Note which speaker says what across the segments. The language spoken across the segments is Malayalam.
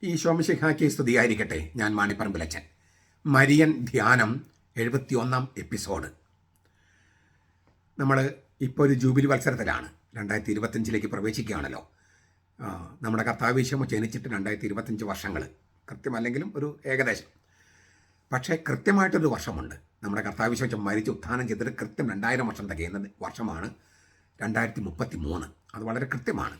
Speaker 1: ഈ ശോമശിഹായ്ക്ക് സ്തുതിയായിരിക്കട്ടെ. ഞാൻ മാണിപ്പറമ്പിലച്ചൻ. മരിയൻ ധ്യാനം 71 എപ്പിസോഡ്. നമ്മൾ ഇപ്പോൾ ഒരു ജൂബിലി വത്സരത്തിലാണ്. 2025 പ്രവേശിക്കുകയാണല്ലോ. നമ്മുടെ കർത്താവിശ്വം ജനിച്ചിട്ട് 2025 വർഷങ്ങൾ, കൃത്യമല്ലെങ്കിലും ഒരു ഏകദേശം. പക്ഷേ കൃത്യമായിട്ടൊരു വർഷമുണ്ട്. നമ്മുടെ കർത്താവിശ്വം മരിച്ച് ഉത്ഥാനം ചെയ്തിട്ട് കൃത്യം 2000 വർഷം തികയുന്ന വർഷമാണ് 2033. അത് വളരെ കൃത്യമാണ്.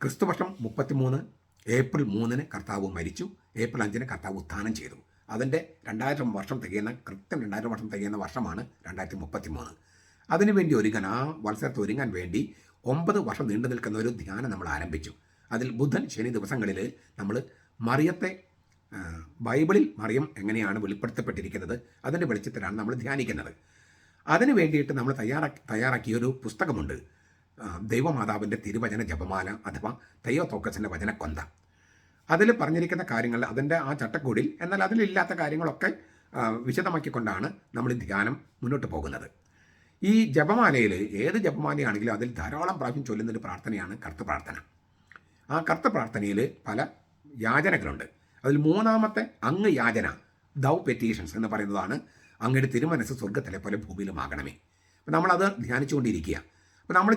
Speaker 1: ക്രിസ്തുവർഷം 33 ഏപ്രിൽ 3 കർത്താവ് മരിച്ചു. ഏപ്രിൽ 5 കർത്താവ് ഉത്ഥാനം ചെയ്തു. അതിൻ്റെ 2000 വർഷം തികയുന്ന കൃത്യം 2000 വർഷം തികയുന്ന വർഷമാണ് 2033. അതിനുവേണ്ടി ആ വത്സരത്തെ ഒരുങ്ങാൻ വേണ്ടി 9 വർഷം നീണ്ടു നിൽക്കുന്ന ഒരു ധ്യാനം നമ്മൾ ആരംഭിച്ചു. അതിൽ ബുധൻ ശനി ദിവസങ്ങളിൽ നമ്മൾ മറിയത്തെ, ബൈബിളിൽ മറിയം എങ്ങനെയാണ് വെളിപ്പെടുത്തപ്പെട്ടിരിക്കുന്നത് അതിൻ്റെ വെളിച്ചത്തിലാണ് നമ്മൾ ധ്യാനിക്കുന്നത്. അതിനു വേണ്ടിയിട്ട് നമ്മൾ തയ്യാറാക്കിയൊരു പുസ്തകമുണ്ട്. ദൈവമാതാവിൻ്റെ തിരുവചന ജപമാല അഥവാ തെയോത്തോക്കസിൻ്റെ വചനക്കൊന്ത. അതിൽ പറഞ്ഞിരിക്കുന്ന കാര്യങ്ങൾ, അതിൻ്റെ ആ ചട്ടക്കൂടിൽ, എന്നാൽ അതിലില്ലാത്ത കാര്യങ്ങളൊക്കെ വിശദമാക്കിക്കൊണ്ടാണ് നമ്മൾ ധ്യാനം മുന്നോട്ട് പോകുന്നത്. ഈ ജപമാലയിൽ ഏത് ജപമാലയാണെങ്കിലും അതിൽ ധാരാളം പ്രാവശ്യം ചൊല്ലുന്നൊരു പ്രാർത്ഥനയാണ് കർത്തൃ പ്രാർത്ഥന. ആ കർത്തൃ പ്രാർത്ഥനയിൽ പല യാചനകളുണ്ട്. അതിൽ 3ാമത്തെ അങ്ങ് യാചന, ദൗ പെറ്റീഷൻസ് എന്ന് പറയുന്നതാണ്, അങ്ങയുടെ തിരുമനസ് സ്വർഗ്ഗത്തിലെ പോലെ ഭൂമിയിലുമാകണമേ. അപ്പം നമ്മളത് ധ്യാനിച്ചുകൊണ്ടിരിക്കുക. അപ്പോൾ നമ്മൾ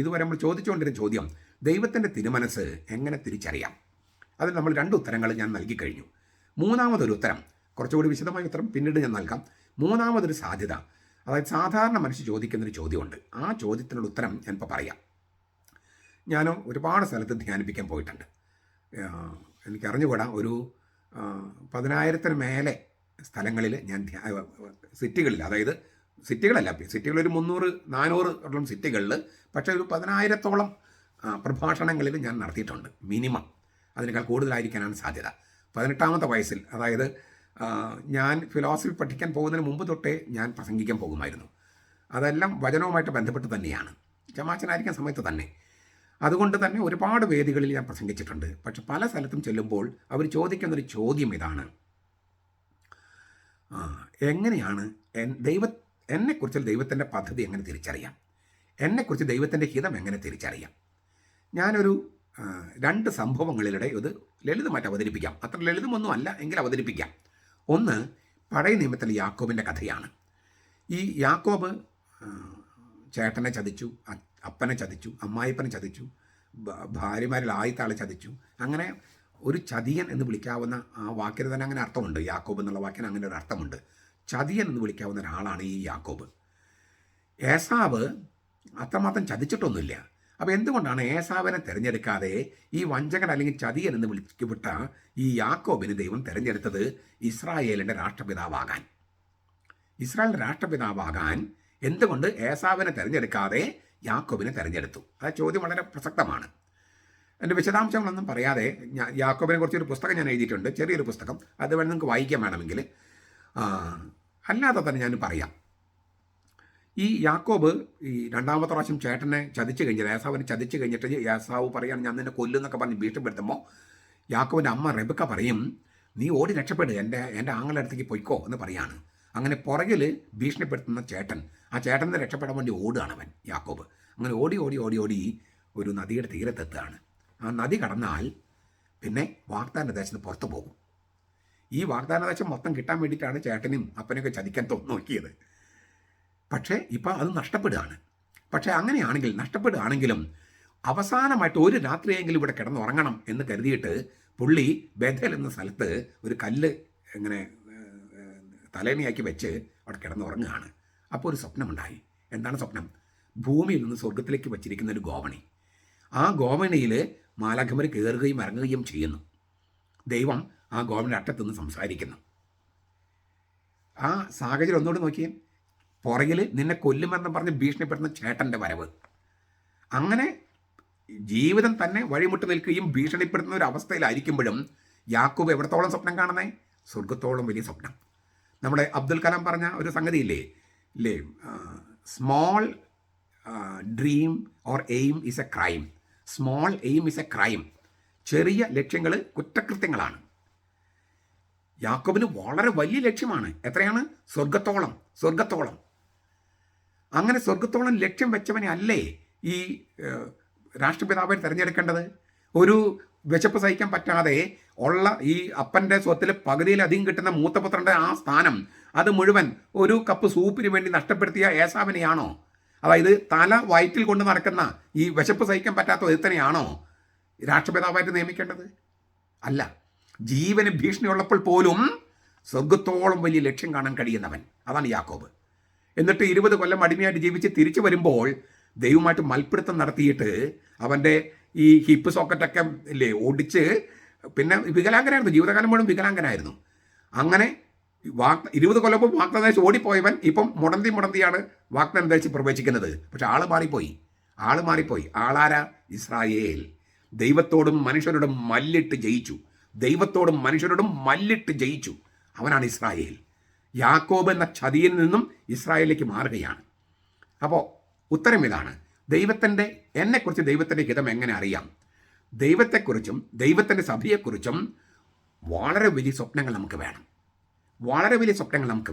Speaker 1: ഇതുവരെ നമ്മൾ ചോദിച്ചുകൊണ്ടിരുന്ന ചോദ്യം, ദൈവത്തിൻ്റെ തിരുമനസ് എങ്ങനെ തിരിച്ചറിയാം? അതിൽ നമ്മൾ 2 ഉത്തരങ്ങൾ ഞാൻ നൽകി കഴിഞ്ഞു. 3ാമതൊരു ഉത്തരം, കുറച്ചുകൂടി വിശദമായ ഉത്തരം പിന്നീട് ഞാൻ നൽകാം. 3ാമതൊരു സാധ്യത, അതായത് സാധാരണ മനുഷ്യർ ചോദിക്കുന്നൊരു ചോദ്യമുണ്ട്. ആ ചോദ്യത്തിനുള്ള ഉത്തരം ഞാനിപ്പോൾ പറയാം. ഞാൻ ഒരുപാട് സ്ഥലത്ത് ധ്യാനിപ്പിക്കാൻ പോയിട്ടുണ്ട്. എനിക്കറിഞ്ഞുകൂടാ, ഒരു 10,000-ന് മേലെ സ്ഥലങ്ങളിൽ ഞാൻ സിറ്റികളിൽ, അതായത് സിറ്റികളല്ല, സിറ്റികളൊരു 300-400 സിറ്റികളിൽ, പക്ഷേ ഒരു 10,000-ഓളം പ്രഭാഷണങ്ങളിൽ ഞാൻ നടത്തിയിട്ടുണ്ട്. മിനിമം അതിനേക്കാൾ കൂടുതലായിരിക്കാനാണ് സാധ്യത. 18ാമത്തെ വയസ്സിൽ, അതായത് ഞാൻ ഫിലോസഫി പഠിക്കാൻ പോകുന്നതിന് മുമ്പ് തൊട്ടേ ഞാൻ പ്രസംഗിക്കാൻ പോകുമായിരുന്നു. അതെല്ലാം വചനവുമായിട്ട് ബന്ധപ്പെട്ട് തന്നെയാണ്, ചമാച്ചനായിരിക്കുന്ന സമയത്ത് തന്നെ. അതുകൊണ്ട് തന്നെ ഒരുപാട് വേദികളിൽ ഞാൻ പ്രസംഗിച്ചിട്ടുണ്ട്. പക്ഷെ പല സ്ഥലത്തും ചെല്ലുമ്പോൾ അവർ ചോദിക്കുന്നൊരു ചോദ്യം ഇതാണ്, എങ്ങനെയാണ് എന്നെക്കുറിച്ച് ദൈവത്തിൻ്റെ പദ്ധതി എങ്ങനെ തിരിച്ചറിയാം? എന്നെക്കുറിച്ച് ദൈവത്തിൻ്റെ ഹിതം എങ്ങനെ തിരിച്ചറിയാം? ഞാനൊരു 2 സംഭവങ്ങളിലൂടെ ഇത് ലളിതമായിട്ട് അവതരിപ്പിക്കാം. അത്ര ലളിതമൊന്നും അല്ല, എങ്കിൽ അവതരിപ്പിക്കാം. ഒന്ന്, പഴയ നിയമത്തിലെ യാക്കോബിൻ്റെ കഥയാണ്. ഈ യാക്കോബ് ചേട്ടനെ ചതിച്ചു, അപ്പനെ ചതിച്ചു, അമ്മായിപ്പനെ ചതിച്ചു, ഭാര്യമാരിൽ ആദ്യത്താളെ ചതിച്ചു. അങ്ങനെ ഒരു ചതിയൻ എന്ന് വിളിക്കാവുന്ന ആ വാക്കിന് തന്നെ അങ്ങനെ അർത്ഥമുണ്ട്. യാക്കോബ് എന്നുള്ള വാക്കിന് അങ്ങനെ ഒരു അർത്ഥമുണ്ട്. ചതിയൻ എന്ന് വിളിക്കാവുന്ന ഒരാളാണ് ഈ യാക്കോബ്. ഏസാവ് അത്രമാത്രം ചതിച്ചിട്ടൊന്നുമില്ല. അപ്പോൾ എന്തുകൊണ്ടാണ് ഏസാവിനെ തിരഞ്ഞെടുക്കാതെ ഈ വഞ്ചകൻ അല്ലെങ്കിൽ ചതിയൻ എന്ന് വിളിക്കപ്പെട്ട ഈ യാക്കോബിന് ദൈവം തിരഞ്ഞെടുത്തത് ഇസ്രായേലിൻ്റെ രാഷ്ട്രപിതാവാകാൻ? ഇസ്രായേലിൻ്റെ രാഷ്ട്രപിതാവാകാൻ എന്തുകൊണ്ട് ഏസാവിനെ തിരഞ്ഞെടുക്കാതെ യാക്കോബിനെ തിരഞ്ഞെടുത്തു? ആ ചോദ്യം വളരെ പ്രസക്തമാണ്. എൻ്റെ വിശദാംശങ്ങളൊന്നും പറയാതെ യാക്കോബിനെ കുറിച്ചൊരു പുസ്തകം ഞാൻ എഴുതിയിട്ടുണ്ട്, ചെറിയൊരു പുസ്തകം. അത് വേണം നിങ്ങൾക്ക് വായിക്കാൻ വേണമെങ്കിൽ. അല്ലാതെ തന്നെ ഞാൻ പറയാം. ഈ യാക്കോബ് ഈ 2ാമത്തെ പ്രാവശ്യം ചേട്ടനെ ചതിച്ചു കഴിഞ്ഞിട്ട്, ഏസാവിനെ ചതിച്ചു കഴിഞ്ഞിട്ട് ഏസാവ് പറയാണ്, ഞാൻ നിന്നെ കൊല്ലുന്നൊക്കെ പറഞ്ഞ് ഭീഷണിപ്പെടുത്തുമ്പോൾ യാക്കോബിൻ്റെ അമ്മ റെബക്ക പറയും, നീ ഓടി രക്ഷപ്പെടുക, എൻ്റെ ആങ്ങളുടെ അടുത്തേക്ക് പൊയ്ക്കോ എന്ന് പറയാണ്. അങ്ങനെ പുറകിൽ ഭീഷണിപ്പെടുത്തുന്ന ചേട്ടൻ, ആ ചേട്ടനെ രക്ഷപ്പെടാൻ വേണ്ടി ഓടുകയാണ് അവൻ, യാക്കോബ്. അങ്ങനെ ഓടി ഓടി ഓടി ഓടി ഒരു നദിയുടെ തീരത്തെത്തുകയാണ്. ആ നദി കടന്നാൽ പിന്നെ വാഗ്ദാന ദേശത്ത് പുറത്തു പോകും. ഈ വാഗ്ദാന ദേശം മൊത്തം കിട്ടാൻ വേണ്ടിയിട്ടാണ് ചേട്ടനും അപ്പനെയൊക്കെ ചതിക്കാൻ നോക്കിയത്. പക്ഷേ ഇപ്പം അത് നഷ്ടപ്പെടുകയാണ്. പക്ഷേ അങ്ങനെയാണെങ്കിൽ, നഷ്ടപ്പെടുകയാണെങ്കിലും അവസാനമായിട്ട് ഒരു രാത്രിയെങ്കിലും ഇവിടെ കിടന്നുറങ്ങണം എന്ന് കരുതിയിട്ട് പുള്ളി ബേഥേൽ എന്ന സ്ഥലത്ത് ഒരു കല്ല് ഇങ്ങനെ തലേണയാക്കി വെച്ച് അവിടെ കിടന്നുറങ്ങുകയാണ്. അപ്പോൾ ഒരു സ്വപ്നമുണ്ടായി. എന്താണ് സ്വപ്നം? ഭൂമിയിൽ നിന്ന് സ്വർഗത്തിലേക്ക് വച്ചിരിക്കുന്ന ഒരു ഗോവണി. ആ ഗോവണിയിൽ മാലാഖമാർ കയറുകയും ഇറങ്ങുകയും ചെയ്യുന്നു. ദൈവം ആ ഗോവണിയുടെ അറ്റത്തുനിന്ന് സംസാരിക്കുന്നു. ആ സാഹചര്യം ഒന്നുകൂടി നോക്കിയേ. പുറകിൽ നിന്നെ കൊല്ലുമെന്ന് പറഞ്ഞ് ഭീഷണിപ്പെടുന്ന ചേട്ടൻ്റെ വരവ്. അങ്ങനെ ജീവിതം തന്നെ വഴിമുട്ട് നിൽക്കുകയും ഭീഷണിപ്പെടുത്തുന്ന ഒരു അവസ്ഥയിലായിരിക്കുമ്പോഴും യാക്കോബ് എവിടത്തോളം സ്വപ്നം കാണുന്നേ? സ്വർഗത്തോളം വലിയ സ്വപ്നം. നമ്മുടെ അബ്ദുൽ കലാം പറഞ്ഞ ഒരു സംഗതിയില്ലേ, small dream or aim is a crime. Small aim is a crime. ചെറിയ ലക്ഷ്യങ്ങൾ കുറ്റകൃത്യങ്ങളാണ്. യാക്കോബിന് വളരെ വലിയ ലക്ഷ്യമാണ്. എത്രയാണ്? സ്വർഗത്തോളം. അങ്ങനെ സ്വർഗത്തോളം ലക്ഷ്യം വെച്ചവനെ അല്ലേ ഈ രാഷ്ട്രപിതാവിനെ തിരഞ്ഞെടുക്കേണ്ടത്? ഒരു വിശപ്പ് സഹിക്കാൻ പറ്റാതെ ഉള്ള ഈ അപ്പൻ്റെ സ്വത്തിൽ പകുതിയിലധികം കിട്ടുന്ന മൂത്തപുത്രൻ്റെ ആ സ്ഥാനം അത് മുഴുവൻ ഒരു കപ്പ് സൂപ്പിന് വേണ്ടി നഷ്ടപ്പെടുത്തിയ ഏസാവിനെയാണോ? അതായത് തല വയറ്റിൽ കൊണ്ട് നടക്കുന്ന ഈ വിശപ്പ് സഹിക്കാൻ പറ്റാത്ത ഒരുത്തനെയാണോ രാഷ്ട്രപിതാവായിട്ട് നിയമിക്കേണ്ടത്? അല്ല. ജീവന് ഭീഷണിയുള്ളപ്പോൾ പോലും സ്വർഗത്തോളം വലിയ ലക്ഷ്യം കാണാൻ കഴിയുന്നവൻ, അതാണ് യാക്കോബ്. എന്നിട്ട് 20 കൊല്ലം അടിമയായിട്ട് ജീവിച്ച് തിരിച്ചു വരുമ്പോൾ ദൈവമായിട്ട് മൽപ്പിടുത്തം നടത്തിയിട്ട് അവൻ്റെ ഈ ഹിപ്പ് സോക്കറ്റൊക്കെ ഇല്ലേ ഒടിച്ച്, പിന്നെ വികലാംഗനായിരുന്നു, ജീവിതകാലം മുഴുവൻ വികലാംഗനായിരുന്നു. അങ്ങനെ 20 കൊല്ലം വാഗ്ദാനം ധരിച്ച് ഓടിപ്പോയവൻ ഇപ്പം മുടന്തിയാണ് വാഗ്ദാനം ധരിച്ച് പ്രവേശിക്കുന്നത്. പക്ഷെ ആള് മാറിപ്പോയി. ആളാരാ? ഇസ്രായേൽ. ദൈവത്തോടും മനുഷ്യരോടും മല്ലിട്ട് ജയിച്ചു. അവനാണ് ഇസ്രായേൽ. യാക്കോബ് എന്ന ചതിയിൽ നിന്നും ഇസ്രായേലിലേക്ക് മാറുകയാണ്. അപ്പോൾ ഉത്തരം ഇതാണ്. എന്നെക്കുറിച്ച് ദൈവത്തിൻ്റെ ഹിതം എങ്ങനെ അറിയാം? ദൈവത്തെക്കുറിച്ചും ദൈവത്തിൻ്റെ സഭയെക്കുറിച്ചും വളരെ വലിയ സ്വപ്നങ്ങൾ നമുക്ക്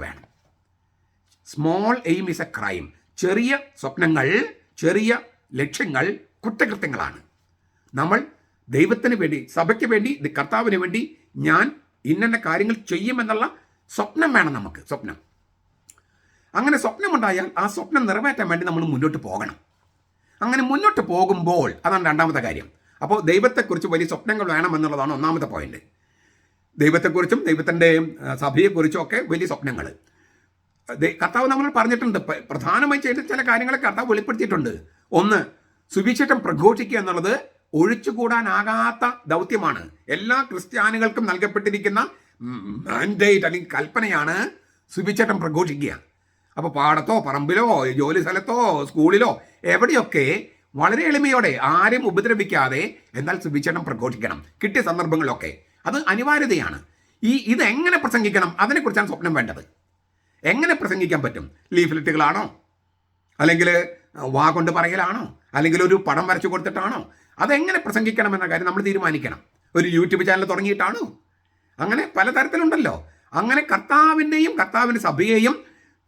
Speaker 1: വേണം. Small aim is a crime. ചെറിയ സ്വപ്നങ്ങൾ, ചെറിയ ലക്ഷ്യങ്ങൾ കുറ്റകൃത്യങ്ങളാണ്. നമ്മൾ ദൈവത്തിന് വേണ്ടി, സഭയ്ക്ക് വേണ്ടി, കർത്താവിന് വേണ്ടി ഞാൻ ഇന്ന കാര്യങ്ങൾ ചെയ്യുമെന്നുള്ള സ്വപ്നം വേണം നമുക്ക്. അങ്ങനെ സ്വപ്നമുണ്ടായാൽ ആ സ്വപ്നം നിറവേറ്റാൻ വേണ്ടി നമ്മൾ മുന്നോട്ട് പോകണം. അങ്ങനെ മുന്നോട്ട് പോകുമ്പോൾ അതാണ് രണ്ടാമത്തെ കാര്യം. അപ്പോൾ ദൈവത്തെക്കുറിച്ച് വലിയ സ്വപ്നങ്ങൾ വേണമെന്നുള്ളതാണ് ഒന്നാമത്തെ പോയിന്റ്. ദൈവത്തെക്കുറിച്ചും ദൈവത്തിൻ്റെ സഭയെക്കുറിച്ചും ഒക്കെ വലിയ സ്വപ്നങ്ങൾ കർത്താവ് നമ്മൾ പറഞ്ഞിട്ടുണ്ട്. പ്രധാനമായി ചെയ്ത ചില കാര്യങ്ങളെ കർത്താവ് വെളിപ്പെടുത്തിയിട്ടുണ്ട്. ഒന്ന്, സുവിശേഷം പ്രഘോഷിക്കുക എന്നുള്ളത് ഒഴിച്ചുകൂടാനാകാത്ത ദൗത്യമാണ്. എല്ലാ ക്രിസ്ത്യാനികൾക്കും നൽകപ്പെട്ടിരിക്കുന്ന മാൻഡേറ്റ് അല്ലെങ്കിൽ കൽപ്പനയാണ് സുവിശേഷം പ്രഘോഷിക്കുക. അപ്പോൾ പാടത്തോ പറമ്പിലോ ജോലി സ്ഥലത്തോ സ്കൂളിലോ എവിടെയൊക്കെ വളരെ എളിമയോടെ ആരും ഉപദ്രവിക്കാതെ എന്നാൽ സുവിശേഷം പ്രഘോഷിക്കണം. കിട്ടിയ സന്ദർഭങ്ങളിലൊക്കെ അത് അനിവാര്യതയാണ്. ഇത് എങ്ങനെ പ്രസംഗിക്കണം അതിനെക്കുറിച്ചാണ് സ്വപ്നം വേണ്ടത്. എങ്ങനെ പ്രസംഗിക്കാൻ പറ്റും? ലീഫ്ലെറ്റുകളാണോ, അല്ലെങ്കിൽ വാ കൊണ്ട് പറയലാണോ, അല്ലെങ്കിൽ ഒരു പടം വരച്ചു കൊടുത്തിട്ടാണോ? അതെങ്ങനെ പ്രസംഗിക്കണം എന്ന കാര്യം നമ്മൾ തീരുമാനിക്കണം. ഒരു യൂട്യൂബ് ചാനൽ തുടങ്ങിയിട്ടാണോ? അങ്ങനെ പലതരത്തിലുണ്ടല്ലോ. അങ്ങനെ കർത്താവിൻ്റെ സഭയെയും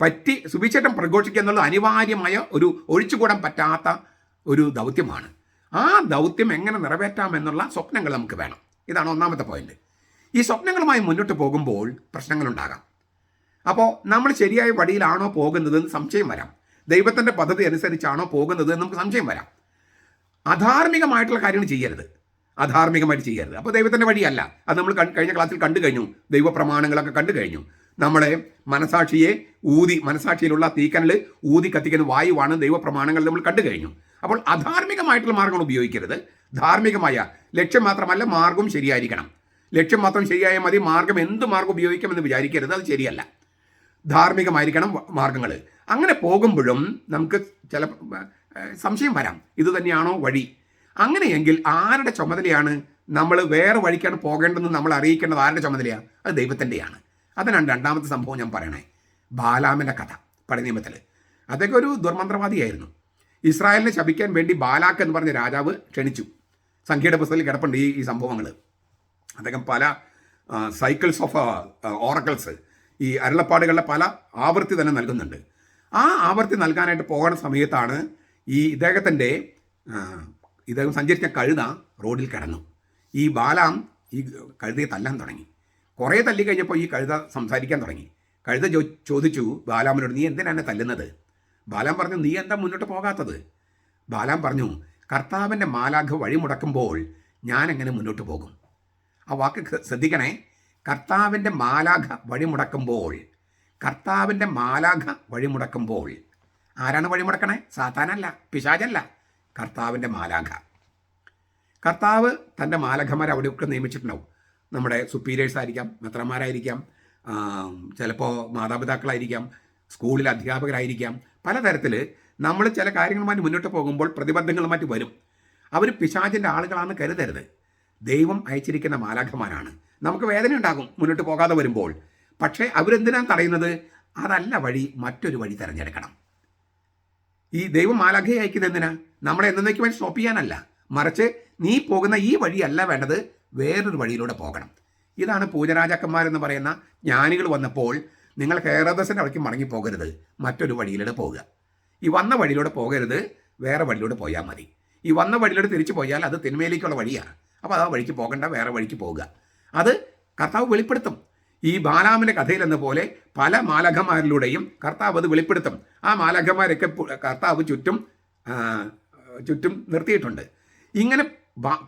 Speaker 1: പറ്റി സുവിശേഷം പ്രഘോഷിക്കുക എന്നുള്ളത് അനിവാര്യമായ ഒരു ഒഴിച്ചുകൂടാൻ പറ്റാത്ത ഒരു ദൗത്യമാണ്. ആ ദൗത്യം എങ്ങനെ നിറവേറ്റാമെന്നുള്ള സ്വപ്നങ്ങൾ നമുക്ക് വേണം. ഇതാണ് ഒന്നാമത്തെ പോയിന്റ്. ഈ സ്വപ്നങ്ങളുമായി മുന്നോട്ട് പോകുമ്പോൾ പ്രശ്നങ്ങളുണ്ടാകാം. അപ്പോൾ നമ്മൾ ശരിയായ വഴിയിലാണോ പോകുന്നതെന്ന് സംശയം വരാം. ദൈവത്തിൻ്റെ പദ്ധതി അനുസരിച്ചാണോ പോകുന്നത് എന്ന് നമുക്ക് സംശയം വരാം. അധാർമികമായിട്ടുള്ള കാര്യങ്ങൾ ചെയ്യരുത്. അപ്പോൾ ദൈവത്തിൻ്റെ വഴിയല്ല. അത് നമ്മൾ കഴിഞ്ഞ ക്ലാസ്സിൽ കണ്ടു കഴിഞ്ഞു. ദൈവപ്രമാണങ്ങളൊക്കെ കണ്ടു കഴിഞ്ഞു. നമ്മളെ മനസാക്ഷിയിലുള്ള തീക്കനൽ ഊതി കത്തിക്കുന്ന വായുവാണ് ദൈവപ്രമാണങ്ങൾ നമ്മൾ കണ്ടു കഴിഞ്ഞു. അപ്പോൾ അധാർമികമായിട്ടുള്ള മാർഗ്ഗങ്ങൾ ഉപയോഗിക്കരുത്. ധാർമ്മികമായ ലക്ഷ്യം മാത്രമല്ല, മാർഗം ശരിയായിരിക്കണം. ലക്ഷ്യം മാത്രം ശരിയായാൽ മതി, മാർഗം എന്ത് മാർഗം ഉപയോഗിക്കുമെന്ന് വിചാരിക്കരുത്. അത് ശരിയല്ല. ധാർമ്മികമായിരിക്കണം മാർഗങ്ങൾ. അങ്ങനെ പോകുമ്പോഴും നമുക്ക് ചില സംശയം വരാം, ഇത് തന്നെയാണോ വഴി? അങ്ങനെയെങ്കിൽ ആരുടെ ചുമതലയാണ്? നമ്മൾ വേറെ വഴിക്കാണ് പോകേണ്ടതെന്ന് നമ്മൾ അറിയിക്കേണ്ടത് ആരുടെ ചുമതലയാണ്? അത് ദൈവത്തിൻ്റെയാണ്. അതിനാണ് രണ്ടാമത്തെ സംഭവം ഞാൻ പറയണേ. ബാലാമിൻ്റെ കഥ പഴയ നിയമത്തിൽ. അതൊക്കെ ഒരു ദുർമന്ത്രവാദിയായിരുന്നു. ഇസ്രായേലിനെ ശപിക്കാൻ വേണ്ടി ബാലാക്ക് എന്ന് പറഞ്ഞ രാജാവ് ക്ഷണിച്ചു. സംഖ്യയുടെ പുസ്തകത്തിൽ കിടപ്പുണ്ട് ഈ സംഭവങ്ങൾ. അദ്ദേഹം പല സൈക്കിൾസ് ഓഫ് ഓറക്കിൾസ്, ഈ അരുളപ്പാടുകളുടെ പല ആവൃത്തി തന്നെ നൽകുന്നുണ്ട്. ആ ആവൃത്തി നൽകാനായിട്ട് പോകുന്ന സമയത്താണ് ഇദ്ദേഹം സഞ്ചരിച്ച കഴുത റോഡിൽ കിടന്നു. ഈ ബാലാം ഈ കഴുതയെ തല്ലാൻ തുടങ്ങി. കുറേ തല്ലി കഴിഞ്ഞപ്പോൾ ഈ കഴുത സംസാരിക്കാൻ തുടങ്ങി. കഴുത ചോദിച്ചു ബാലാമിനോട്, നീ എന്തിനാണ് തല്ലുന്നത്? ബാലാം പറഞ്ഞു, നീ എന്താ മുന്നോട്ട് പോകാത്തത്? ബാലാം പറഞ്ഞു, കർത്താവിൻ്റെ മാലാഖ വഴിമുടക്കുമ്പോൾ ഞാൻ എങ്ങനെ മുന്നോട്ട് പോകും? ആ വാക്ക് ശ്രദ്ധിക്കണേ. കർത്താവിൻ്റെ മാലാഖ വഴിമുടക്കുമ്പോൾ ആരാണ് വഴിമുടക്കണേ? സാത്താനല്ല, പിശാചല്ല, കർത്താവിൻ്റെ മാലാഖ. കർത്താവ് തൻ്റെ മാലാഖമാരെ അവിടെയൊക്കെ നിയമിച്ചിട്ടുണ്ടാവും. നമ്മുടെ സുപ്പീരിയേഴ്സ് ആയിരിക്കാം, മെത്രന്മാരായിരിക്കാം, ചിലപ്പോൾ മാതാപിതാക്കളായിരിക്കാം, സ്കൂളിൽ അധ്യാപകരായിരിക്കാം. പലതരത്തിൽ നമ്മൾ ചില കാര്യങ്ങളുമായി മുന്നോട്ട് പോകുമ്പോൾ പ്രതിബന്ധങ്ങളുമായിട്ട് വരും. അവർ പിശാചിൻ്റെ ആളുകളാണെന്ന് കരുതരുത്. ദൈവം അയച്ചിരിക്കുന്ന മാലാഖമാരാണ്. നമുക്ക് വേദന ഉണ്ടാകും മുന്നോട്ട് പോകാതെ വരുമ്പോൾ. പക്ഷേ അവരെന്തിനാണ് തടയുന്നത്? അതല്ല വഴി, മറ്റൊരു വഴി തിരഞ്ഞെടുക്കണം. ഈ ദൈവം മാലാഖയെ അയക്കുന്നത് എന്തിനാ? നമ്മളെ എന്നേക്ക് വേണ്ടി സ്റ്റോപ്പ് ചെയ്യാനല്ല, മറിച്ച് നീ പോകുന്ന ഈ വഴിയല്ല വേണ്ടത്, വേറൊരു വഴിയിലൂടെ പോകണം. ഇതാണ് പൂജരാജാക്കന്മാരെന്ന് പറയുന്ന ജ്ഞാനികൾ വന്നപ്പോൾ നിങ്ങൾ ഹെറോദസിൻ്റെ വഴിക്ക് മടങ്ങിപ്പോകരുത്, മറ്റൊരു വഴിയിലൂടെ പോകുക. ഈ വന്ന വഴിയിലൂടെ പോകരുത്, വേറെ വഴിയിലൂടെ പോയാൽ മതി. ഈ വന്ന വഴിയിലൂടെ തിരിച്ചു പോയാൽ അത് തിന്മയിലേക്കുള്ള വഴിയാണ്. അപ്പോൾ ആ വഴിക്ക് പോകണ്ട, വേറെ വഴിക്ക് പോകുക. അത് കർത്താവ് വെളിപ്പെടുത്തും. ഈ ബാലാമിൻ്റെ കഥയിലെന്ന പോലെ പല മാലാഖമാരിലൂടെയും കർത്താവ് അത് വെളിപ്പെടുത്തും. ആ മാലാഖമാരൊക്കെ കർത്താവ് ചുറ്റും നിർത്തിയിട്ടുണ്ട്. ഇങ്ങനെ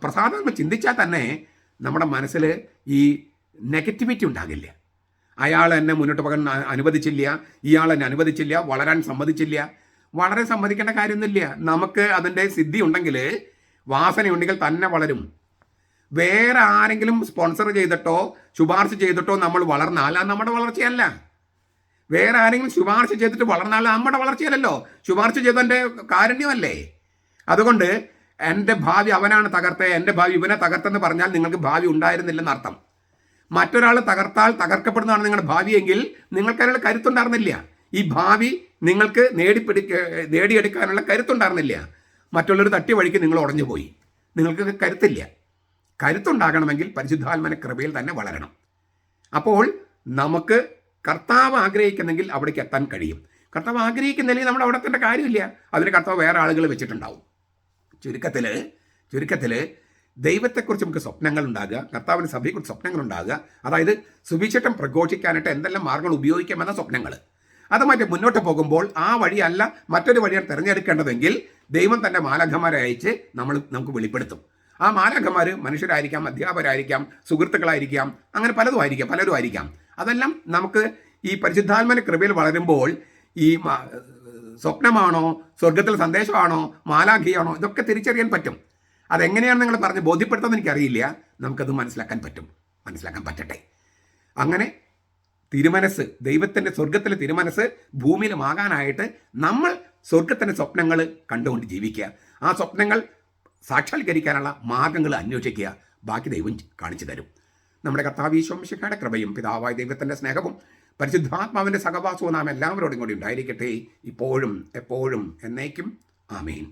Speaker 1: പ്രസാദം ചിന്തിച്ചാൽ തന്നെ നമ്മുടെ മനസ്സിൽ ഈ നെഗറ്റിവിറ്റി ഉണ്ടാകില്ല. അയാൾ എന്നെ മുന്നോട്ട് പോകാൻ അനുവദിച്ചില്ല, ഇയാൾ എന്നെ അനുവദിച്ചില്ല, വളരാൻ സമ്മതിച്ചില്ല. വളരെ സമ്മതിക്കേണ്ട കാര്യമൊന്നുമില്ല. നമുക്ക് അതിൻ്റെ സിദ്ധി ഉണ്ടെങ്കിൽ, വാസനയുണ്ടെങ്കിൽ തന്നെ വളരും. വേറെ ആരെങ്കിലും സ്പോൺസർ ചെയ്തിട്ടോ ശുപാർശ ചെയ്തിട്ടോ നമ്മൾ വളർന്നാൽ അത് നമ്മുടെ വളർച്ചയല്ല. വേറെ ആരെങ്കിലും ശുപാർശ ചെയ്തിട്ട് വളർന്നാൽ നമ്മുടെ വളർച്ചയല്ലല്ലോ, ശുപാർശ ചെയ്തതിൻ്റെ കാരുണ്യമല്ലേ. അതുകൊണ്ട് എൻ്റെ ഭാവി അവനാണ് തകർത്തത്, എൻ്റെ ഭാവി ഇവനെ തകർത്തെന്ന് പറഞ്ഞാൽ നിങ്ങൾക്ക് ഭാവി ഉണ്ടായിരുന്നില്ലെന്ന് അർത്ഥം. മറ്റൊരാൾ തകർത്താൽ തകർക്കപ്പെടുന്നതാണ് നിങ്ങളുടെ ഭാവിയെങ്കിൽ നിങ്ങൾക്ക് അതിനുള്ള കരുത്തുണ്ടായിരുന്നില്ല. ഈ ഭാവി നിങ്ങൾക്ക് നേടിയെടുക്കാനുള്ള കരുത്തുണ്ടായിരുന്നില്ല. മറ്റുള്ളൊരു തട്ടി വഴിക്ക് നിങ്ങൾ ഉടഞ്ഞു പോയി. നിങ്ങൾക്ക് കരുത്തില്ല. കരുത്തുണ്ടാകണമെങ്കിൽ പരിശുദ്ധാത്മാവിന്റെ കൃപയിൽ തന്നെ വളരണം. അപ്പോൾ നമുക്ക് കർത്താവ് ആഗ്രഹിക്കുന്നെങ്കിൽ അവിടേക്ക് എത്താൻ കഴിയും. കർത്താവ് ആഗ്രഹിക്കുന്നില്ലെങ്കിൽ നമ്മൾ അവിടെ എത്തേണ്ട കാര്യമില്ല. അതിന് കർത്താവ് വേറെ ആളുകൾ വെച്ചിട്ടുണ്ടാവും. ചുരുക്കത്തിൽ ദൈവത്തെക്കുറിച്ച് നമുക്ക് സ്വപ്നങ്ങൾ ഉണ്ടാകുക, കർത്താവിൻ്റെ സഭയെക്കുറിച്ച് സ്വപ്നങ്ങൾ ഉണ്ടാകുക. അതായത് സുവിശേഷം പ്രഘോഷിക്കാനായിട്ട് എന്തെല്ലാം മാർഗങ്ങൾ ഉപയോഗിക്കാമെന്ന സ്വപ്നങ്ങൾ. അത് മറ്റേ മുന്നോട്ട് പോകുമ്പോൾ ആ വഴിയല്ല മറ്റൊരു വഴിയാണ് തിരഞ്ഞെടുക്കേണ്ടതെങ്കിൽ ദൈവം തൻ്റെ മാലാഖമാരെ അയച്ച് നമുക്ക് വെളിപ്പെടുത്തും. ആ മാലാഖമാർ മനുഷ്യരായിരിക്കാം, അധ്യാപകരായിരിക്കാം, സുഹൃത്തുക്കളായിരിക്കാം, അങ്ങനെ പലരും ആയിരിക്കാം. അതെല്ലാം നമുക്ക് ഈ പരിശുദ്ധാത്മാവിന്റെ കൃപയിൽ വളരുമ്പോൾ ഈ സ്വപ്നമാണോ, സ്വർഗത്തിലെ സന്ദേശമാണോ, മാലാഖിയാണോ, ഇതൊക്കെ തിരിച്ചറിയാൻ പറ്റും. അതെങ്ങനെയാണ് നിങ്ങൾ പറഞ്ഞ് ബോധ്യപ്പെടുത്തുമെന്ന് എനിക്കറിയില്ല. നമുക്കത് മനസ്സിലാക്കാൻ പറ്റട്ടെ. അങ്ങനെ തിരുമനസ്, ദൈവത്തിൻ്റെ സ്വർഗത്തിലെ തിരുമനസ് ഭൂമിയിലുമാകാനായിട്ട് നമ്മൾ സ്വർഗത്തിൻ്റെ സ്വപ്നങ്ങൾ കണ്ടുകൊണ്ട് ജീവിക്കുക. ആ സ്വപ്നങ്ങൾ സാക്ഷാത്കരിക്കാനുള്ള മാർഗങ്ങൾ അന്വേഷിക്കുക. ബാക്കി ദൈവം കാണിച്ചു തരും. നമ്മുടെ കർത്താവ് ഈശോ മിശിഹായുടെ കൃപയും പിതാവായ ദൈവത്തിൻ്റെ സ്നേഹവും പരിശുദ്ധാത്മാവിൻ്റെ സഹവാസവും നാം എല്ലാവരോടും കൂടി ഉണ്ടായിരിക്കട്ടെ, ഇപ്പോഴും എപ്പോഴും എന്നേക്കും. ആമേൻ.